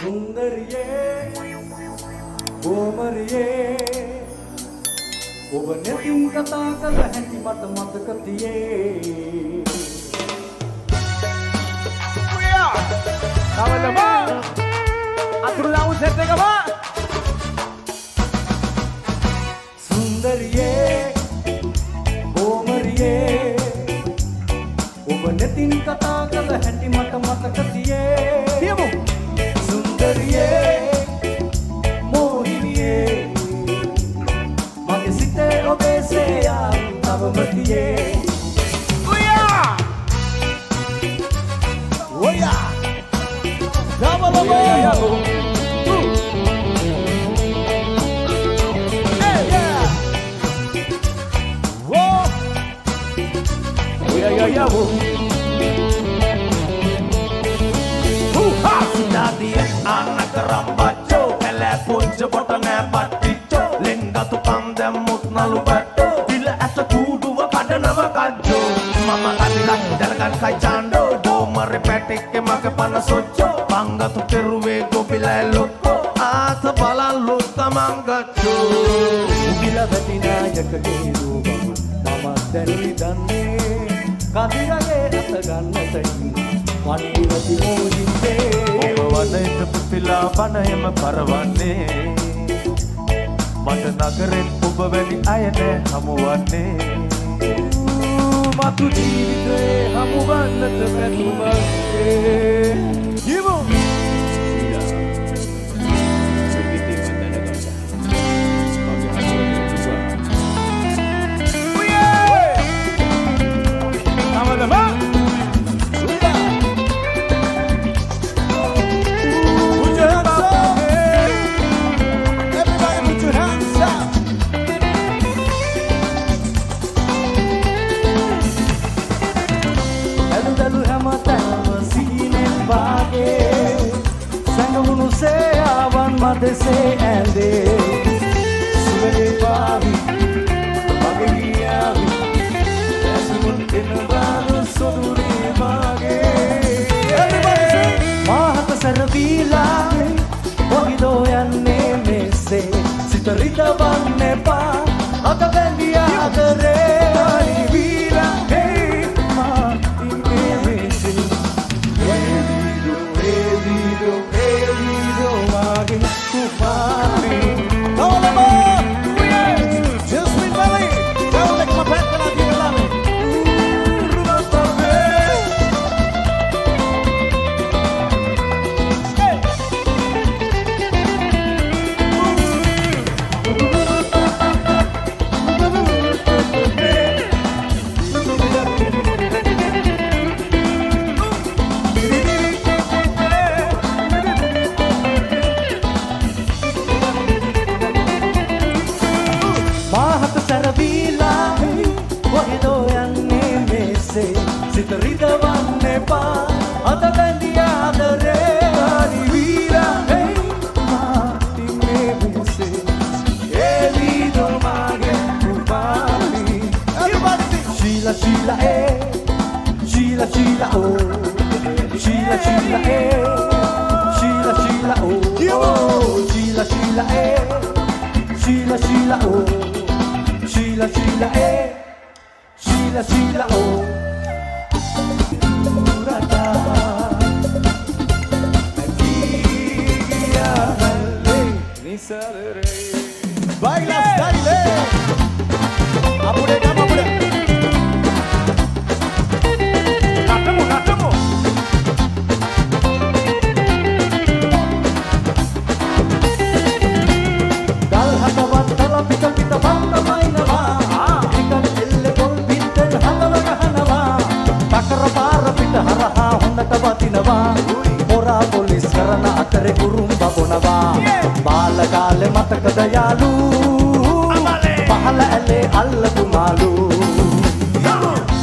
සුන්දරියේ ගෝමරියේ ඔබ නැතිව කතා කළ හැටි මට මතක තියේ Kawan apa? Atur lawan set apa? සුන්දරියේ ගෝමරියේ ඔබ නැතිව කතා කළ හැටි මට මතක තියේ Tiamu. සුන්දරියේ මෝහිනියේ මගේ සිතේ ඔබේ සේයා තවම තියේ Oya. Kawan apa? Ya, Sinadiye anak rambacho telepon jebotane paticho lenggatu pandem mutnalu batto dila asa kuduwa kadanawa kajjo mama kadila jalakan kai chando do marepetik ke make panasocho pangatu keruwe gopila lokko ath balallu tamanggacho උගිල වැටිනායකගේ රූපම මම දැනි දන්නේ කදිරගේ අත ගන්නට වනීවති මෝහිතේ ඔබ වනයට පුතිලා බණයම පරවන්නේ මට නගරෙත් ඔබ වැනි අය නෑ හමුවන්නේ මතු ජීවිතේ හමුවන්නට පැතුමක්ේ Tiamu. Kawan apa? Put your hands up. Everybody put your hands up. ඇලුදලු හැමතැනම සීනෙන් වාගේ සැඟවුණු සේයාවන් මදෙසේ ඇඳේ සුවලේ පාවි මගේ ගියාවි ඇසුමුන් එනවානු සොදුරේ වාගේ මාහත සැරවීලා ඔහිදෝ යන්නේ මෙසේ සිත රිදවන්න එපා අත බැඳිය අතරේ අනිවීලා Kawan apa? Just Sweet Valley. Kawan lagi mapet ka lagi ng lamin. මාහත සැරවීලා ඔහිදෝ යන්නේ මෙසේ සිත රිදවන්න එපා අත බැඳිය ආදරේ අනිවීලා මාති මේ මෙසේ එලිදෝ මාගේ කුපාලි Sheila Sheila Sheila Sheila oh Sheila Sheila Sheila Sheila oh Sheila Sheila Sheila Sheila oh Sheila Sheila Sheila Sheila oh Rata Antigia Halle Nisalere Bailas dale. Apure kamu apure. නටමු නටමු Dal hatavat dala pita pita banda mainava Ikan elle kol bitten hatala gahanawa Takara para pita haraha hondata watinava Pora polis karana atare kurumba bonava Bala kale matakada yalu Pahala elle allatu malu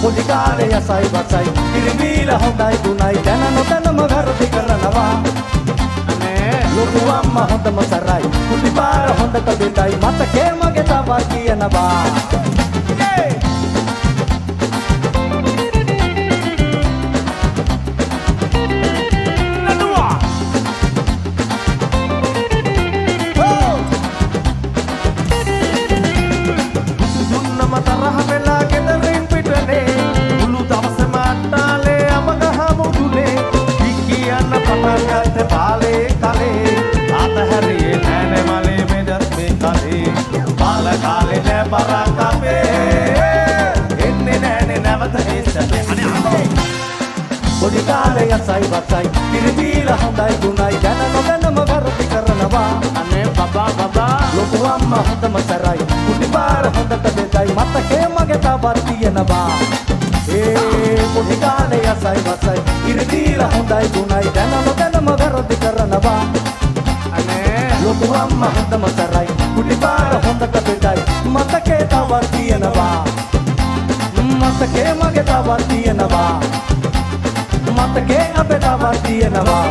Podi kale yasai basai Irimila hondai dunai Dana no dana magarati karanawa Loku amma hondama sarai Kuti para hondata bedai Matake mage tava kiyanava යසයි වසයි කිරිදීලා හොඳයි ගුණයි දැන නොදැනම වැරදි කරනවා අනේ බබා ලොකු අම්මා හොඳම සරයි කුටි පාර හොඳට බෙදයි මතකේ මගේ තවත් තියෙනවා කුටි කාලේ යසයි වසයි කිරිදීලා හොඳයි ගුණයි දැන නොදැනම වැරදි කරනවා අනේ ලොකු අම්මා හොඳම සරයි කුටි පාර හොඳට බෙදයි මතකේ තවත් තියෙනවා මතකේ මගේ තවත් තියෙනවා මතකේ අපේ තවත් තියෙනවා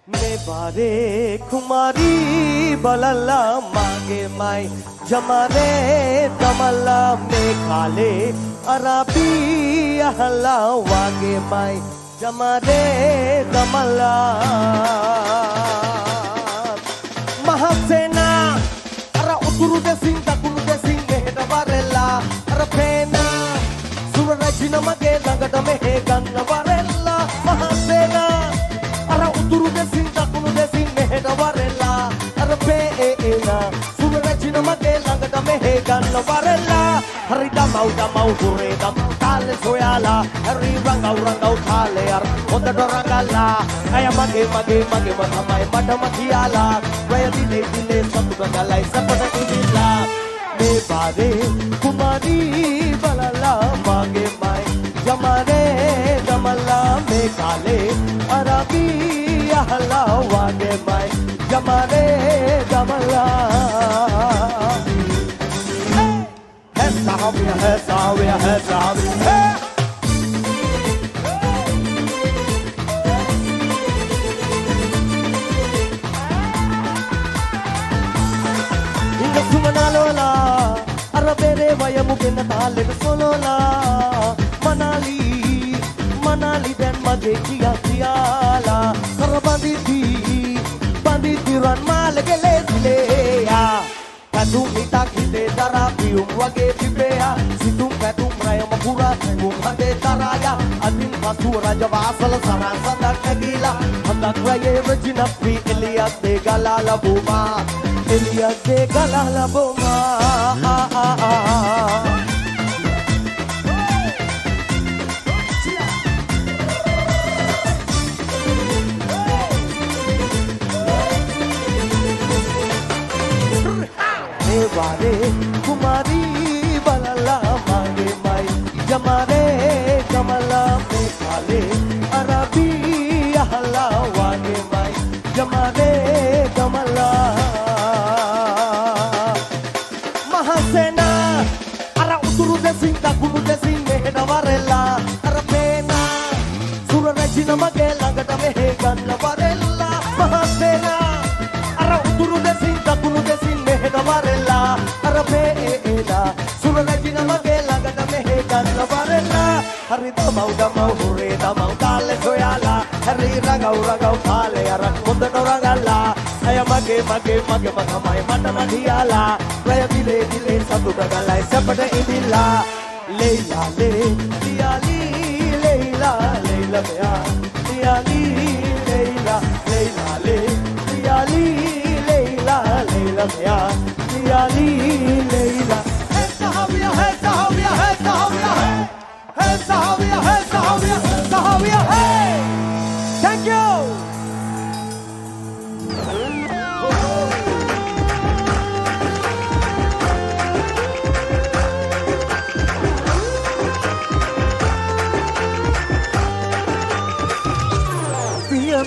මේ බාරේ කුමාරී බලලා මගේ මයි ජමරේ තමලා මේ කාලේ අරබී අහලා වගේ මයි ජමරේ තමලා මහසේනා අර උතුරු දෙසින් දකුණු දෙසින් මෙහෙට වරෙලා අර පේනා සුර රජින මගේ ළඟට මෙහෙ ගන්න වරෙලා මහසේනා අර උතුරු දෙසින් දකුණු දෙසින් මෙහෙට වරෙලා අර පේනා සුර රජින මගේ ළඟට මෙහෙ ගන්න වරෙලා හරි දමව් හුරේ දම් තාලේ සොයාලා හරි රංගව් තාලේ අර හොඳට රංගලා අය මගේ තමයි මටම කියාලා වය දිනේ සතුට ගලයි සපට ඉදිලා මේ බාරේ කුමාරී බලලා මගේ මයි ජමරේ දමලා මේ කාලේ අරබී අහලා වගේ මයි ජමරේ දමලා Hey, Sahabiya, hey. Inga sumanalola, arabere vayamugen taalena solola. Manali den mage kiyala. Karabanditi ran malage leya. Kadung itak hite darapium wage pipea situm kadung raya mapura bum hande taraya adin pasu raja vasala sarasada kagila handak raya rajina pri Elias de galala buma वारे कुमारी बलला मांगे माई जमारे कमला में काले अरबी अहला वागे माई जमारे कमला महासेना अरा उतुरु दे सिंह दकुनु दे सिंह मेहना वारेला अरबेना सुर रजिना मगे लगट में हे gun Varela महासेना अरा उतुरु दे सिंह दकुनु दे सिंह मेहना वारेला अरबेना सुर रजिना मगे लगट में हे गन वारेला हरि दमौ हुरे दमौ ताले सोयाला हरि रगौ थाले अरा मुंदनो रगला ay mage magamay matamadiala raya dile satu dagalay sapata idila leila liali leila mea liali leila liali leila mea liali leila hey sahabiya hey thank you.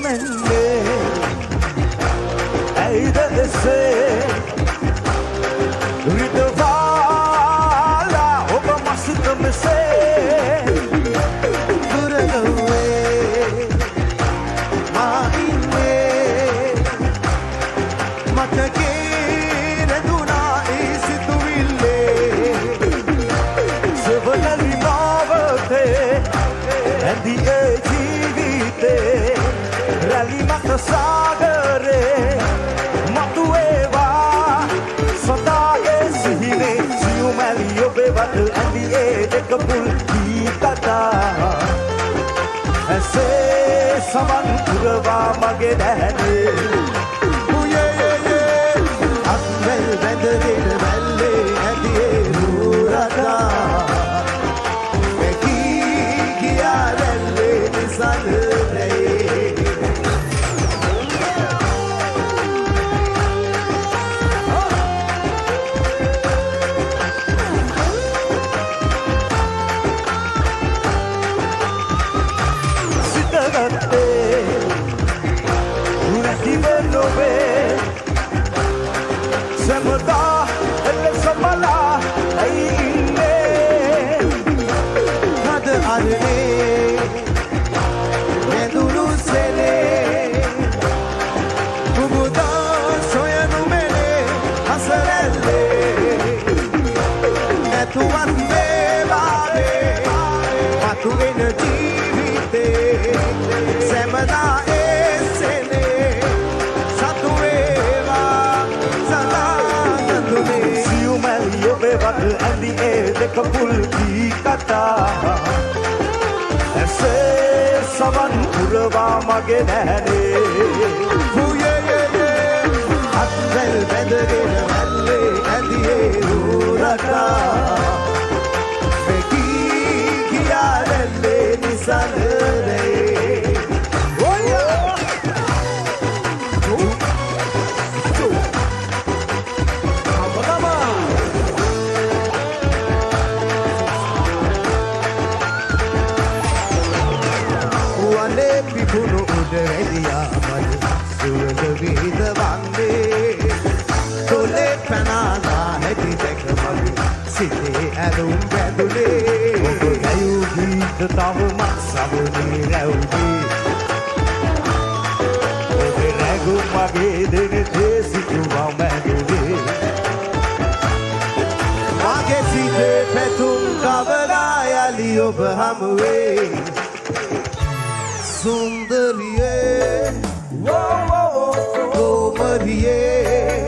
Mende, aida ese, ridvala, oba masita mese, duragawe, maine, matake reduna isituille, sevalali navate, and the ejivite. Rally mata sagare matueva sada esine siumali obevat andi dekapul kitata ase saman kurva mage dahne uye atvel vendere velle andi urata meki kiarelle සදා ඒසෙනේ සතුවේවා සදා නතුනේ සියුමැලි ඔබේ වද ඇඳි ඒ දෙක full කී කතා ඇසේ සවන් පුරවා මගේ නැනේ අත්වැල් බැඳගෙන මැල්ලේ ඇඳියේ රූරටා මෙකී කියාලෙල්ලේ නිසඳරේ වනේ පිපුණු උඩ වැඩියා මල් සුවඳ විහිද වන්නේ තොලේ පැනාලා හැටි දැක මගේ සිතේ ඇලුම් බැඳුනේ ඔබ ගැයූ ගීත තවමත් සවනේ රැවුනේ ඔබේ රැගුම් මගේ දෙනෙතේ සිතුවා මැදුනේ මගේ සිතේ පැතුම් කවලා යලි ඔබ හමුවේ සුන්දරියේ කොමරියේ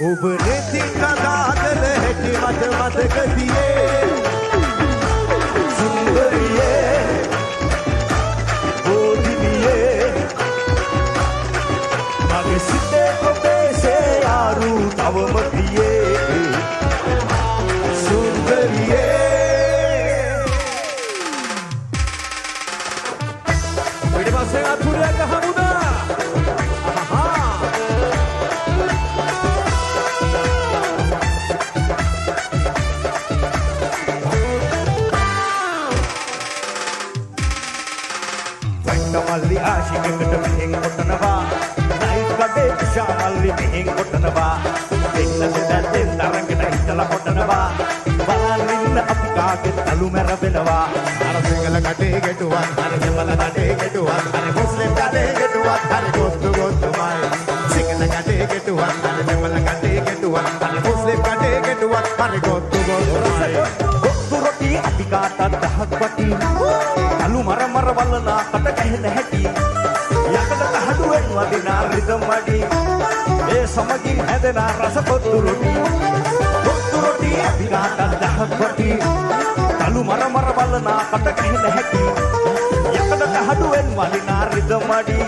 ඔබ නැති කතා කළ හැටි මට මතකතියේ සුන්දරියේ බෝධිනියේ මගේ සිතේ ඔබේ සේයාරු තවම තියේ සුන්දරියේ පිටිපස්සේ අතුරක හමුදා මල්ලි ආශිකකට මෙහෙන් කොටනවා නයිට් කඩේ ශාමල්ලි මෙහෙන් කොටනවා දෙන්නට දැන් තරංගන හිටලා කොටනවා බලන් ඉන්න අපි කාගේ තලු මැරෙනවා අර සිංහල කඩේ ගැටුවක් අර දෙමළ කඩේ ගැටුවක් අර මුස්ලිම් කඩේ ගැටුවක් අර ගොත්තු ගොත්තුමයි සිංහල කඩේ ගැටුවක් අර දෙමළ කඩේ ගැටුවක් අර මුස්ලිම් කඩේ ගැටුවක් අර ගොත්තු ගොත්තුමයි ගොත්තු රොටි අපි කාටත් දහක් වටි තලු මර වලනා කට කැහෙන හැටි යකඩ කහඩුවෙන් වදිනා රිදම් වඩි ඒ සමගින් හැදෙන රස පොත්තු රොටි අපි කාටත් දහක් වටි තලු මර වලනා කට කැහෙන හැටි යකඩ කහඩුවෙන් වදිනා රිදම් වඩි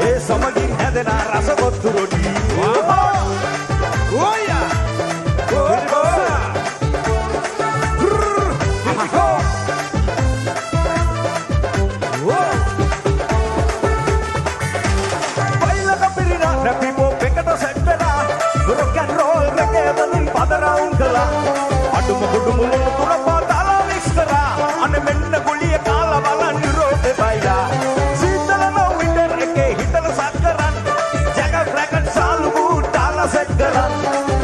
ඒ සමගින් හැදෙන රස පොත්තු රොටි ඕයා අඩුම කුඩුමුලු තුරපා දාලා මික්ස් කරා අනේ මෙන්න ගුලිය කාලා බලන් රෝටේ බයිලා සීතල නෝ වින්ටර් එකේ හිතල සක් කරන් ජග ෆ්‍රැගන් සාලු බූට් දාලා සෙට් කරන්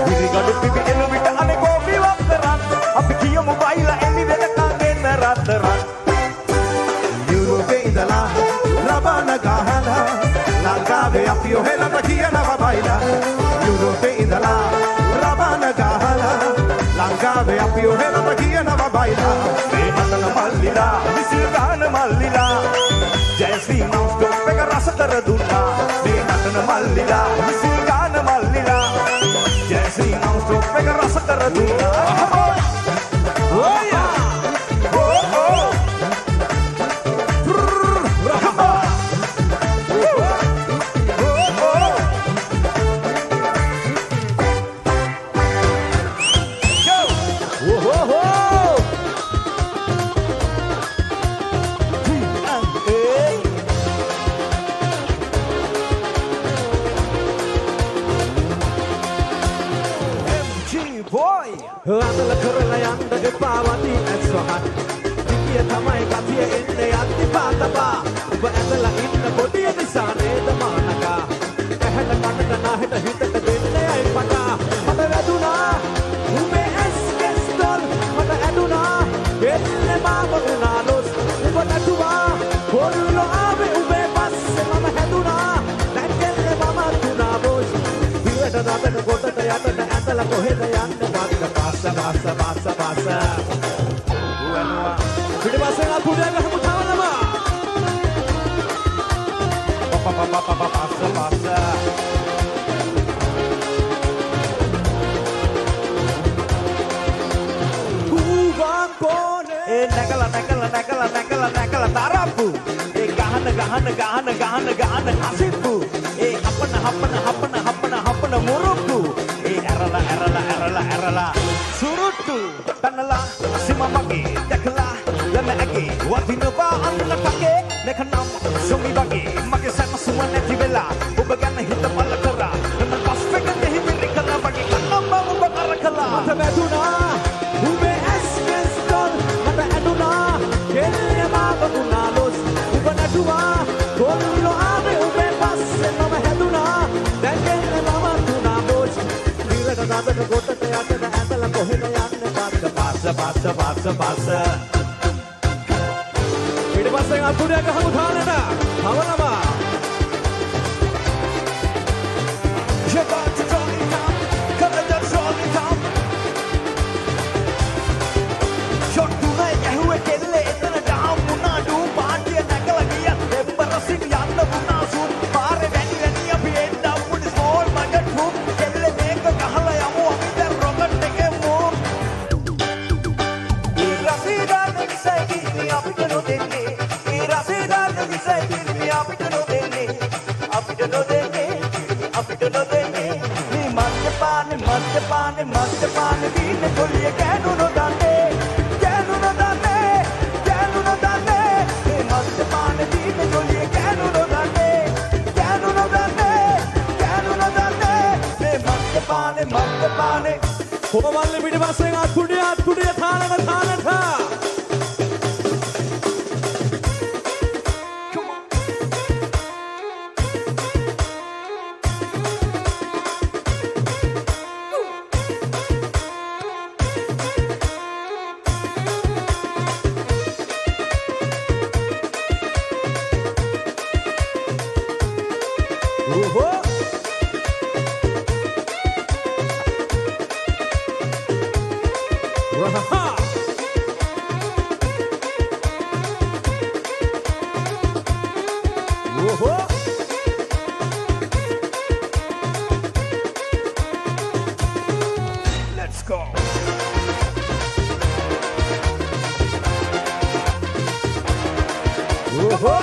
ඉරිගඩු පිපි එන විට අනේ කෝපි වක් කරන් අපි කියමු බයිලා එනි වෙනකන් එන්න රත්තරන් යුරෝපේ ඉඳලා ලබන ගහලා ලංකාවේ අපි ඔහෙලට කියනවා බයිලා යුරෝපේ ඉඳලා ලබන ගහලා ලංකාවේ අපි ඔහෙලම කියනවා බයිලා මේ මතන මල්ලිලා විසිල් ගහන මල්ලිලා ජයශ්‍රී නෝස්ටොප් එක රස කර දුන්නා මේ මතන මල්ලිලා විසිල් ගහන මල්ලිලා ජයශ්‍රී නෝස්ටොප් එක රස කර දුන්නා ඕයා අතල කරලා යන්න එපා වදී ඇස්වහන් පිටිය තමයි කතිය එන්නේ යත්ති පාතපා ඔබ ඇදලා ඉන්න පොඩිය නිසා නේද මානකා ඇහැට කනට නාහෙට හිතට දෙන්නේ අය පටා මට වැදුනා උඹේ ඇස් කෙස්තොල් මට ඇදුනා එන්නේ මාව උනාලොස් ඔබ නැතුවා පොල්ලෝ ආවේ උඹේ පස්සේ මම හැදුනා දැන් කෙල්ලේ මම තුනා බොස් පිටට දාතන කොටට යටට ඇදලා කොහෙද යන්නේ Passa. Pidipasen apunya ke kamu tahu nama? ගහන කසිප්පු ඒ හපන මුරුක්කු ඒ ඇරලා සුරුට්ටු පැනලා සිම මගේ දැකලා ලැම ඇගේ වදිනවා අන්න පගේ නැකනම් සොමි වගේ මගේ සැනසුම නැති වෙලා ඔබ ගැන හිත බල කරා එම පස් පෙකෙන් හිමිරි කරා වගේ කන්නම්ම ඔබ කරකලා මට වැදුනා උඹේ ඇස්කස් තොල් මට ඇදුනා කෙල්ලේ මාවුනා ලොස් උඹ නැටුවා කොල්ලෝ ආවේ උඹේ පස්සේ මම හැදුනා දැන් කෙල්ල නවතුනා බොස් නිරට නදක කොටට යටට ඇඳලා කොහෙද යන්නේ පාස ඊට පස්සේ අකුඩයක් ගහමු තාලෙට හවනවා You got to draw it down, gotta just draw it down. Shot tonight, who a killer in the down, Muna do party and Nakalagia, embarrassing Yana Muna soon, Pare Danny and Yapian down with his small budget room, Kelle make a Kahala Yamu, the rocket take a move. Irasida, the Visaki, the Apitano Dene, Irasida, the Visaki, the Apitano Dene, Apitano Dene. මත්පාන දීන කොලිය කෑනු නොදන්නේ මේ මත්පාන දීන කොලිය කෑනු නොදන්නේ මේ මත්පානේ කොමවල්ලි පිටිපස්සෙන් අත්කුඩිය තාලට Let's go. We're